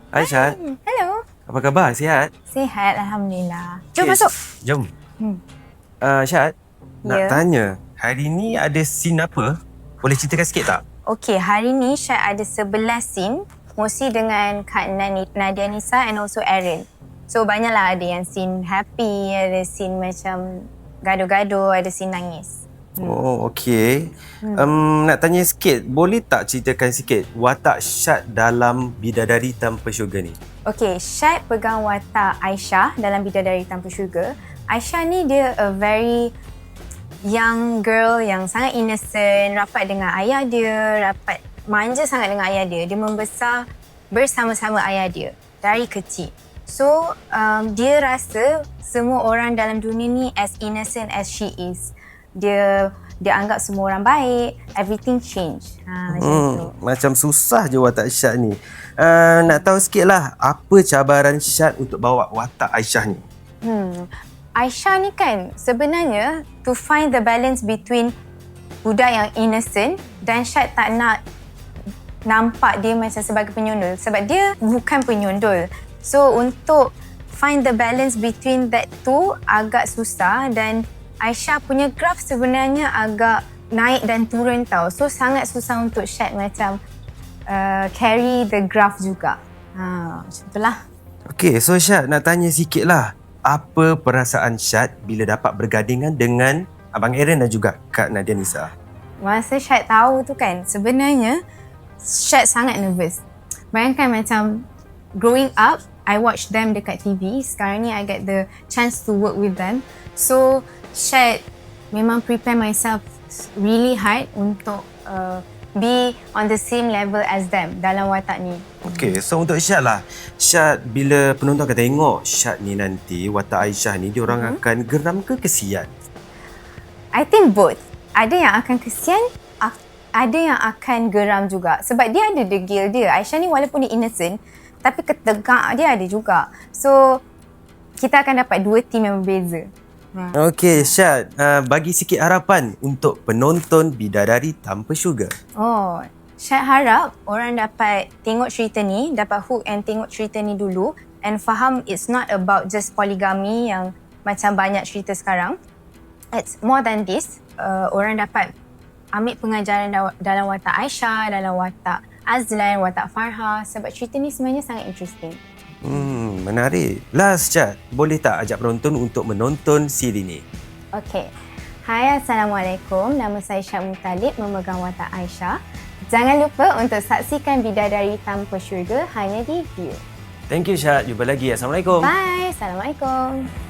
Hai Syad. Hello. Apa khabar? Sihat? Sihat, Alhamdulillah. Jom masuk. Jom. Syad, nak Ya. tanya, hari ni ada scene apa? Boleh ceritakan sikit tak? Okey, hari ni Syed ada 11 scene. Mostly dengan Kak Nadia Nisa and also Erin. So banyaklah, ada yang scene happy, ada scene macam gaduh-gaduh, ada scene nangis. Oh, okey. Nak tanya sikit, boleh tak ceritakan sikit watak Syad dalam Bidadari Tanpa Syurga ni? Okey, Syed pegang watak Aisyah dalam Bidadari Tanpa Syurga. Aisyah ni dia a very young girl yang sangat innocent, rapat dengan ayah dia, rapat manja sangat dengan ayah dia. Dia membesar bersama-sama ayah dia dari kecil. So, dia rasa semua orang dalam dunia ni as innocent as she is. Dia anggap semua orang baik, everything change. Macam tu. Macam susah je watak Syad ni. Nak tahu sikit lah, apa cabaran Syad untuk bawa watak Aisyah ni? Aisyah ni kan sebenarnya to find the balance between budak yang innocent dan Syad tak nak nampak dia macam sebagai penyundul sebab dia bukan penyundul. So untuk find the balance between that two agak susah dan Aisyah punya graf sebenarnya agak naik dan turun tau. So sangat susah untuk Syad macam carry the graph juga. Macam itulah. Okey, so Syad nak tanya sikit lah. Apa perasaan Syad bila dapat bergandingan dengan Abang Aaron dan juga Kak Nadia Nisa? Masa Syad tahu tu kan, sebenarnya Syad sangat nervous. Bayangkan macam growing up, I watch them dekat TV. Sekarang ni I get the chance to work with them. So Syad memang prepare myself really hard untuk be on the same level as them dalam watak ni. Okey, so untuk Syad lah. Syad, bila penonton akan tengok Syad ni nanti, watak Aisyah ni, diorang akan geram ke kesian? I think both. Ada yang akan kesian, ada yang akan geram juga. Sebab dia ada degil dia. Aisyah ni walaupun dia innocent, tapi ketegak dia ada juga. So, kita akan dapat dua team yang berbeza. Okey, Syad, bagi sikit harapan untuk penonton Bidadari Tanpa Syurga. Oh, Syed harap orang dapat tengok cerita ni, dapat hook and tengok cerita ni dulu and faham it's not about just polygamy yang macam banyak cerita sekarang. It's more than this. Orang dapat ambil pengajaran dalam watak Aisyah, dalam watak Azlan, watak Farha sebab cerita ni sebenarnya sangat interesting. Menarik. Last, Syad, boleh tak ajak penonton untuk menonton siri ni? Okey. Hai, Assalamualaikum. Nama saya Syad Mutalib, memegang watak Aisyah. Jangan lupa untuk saksikan Bidadari Tanpa Syurga hanya di View. Thank you, Syad. Jumpa lagi. Assalamualaikum. Bye. Assalamualaikum.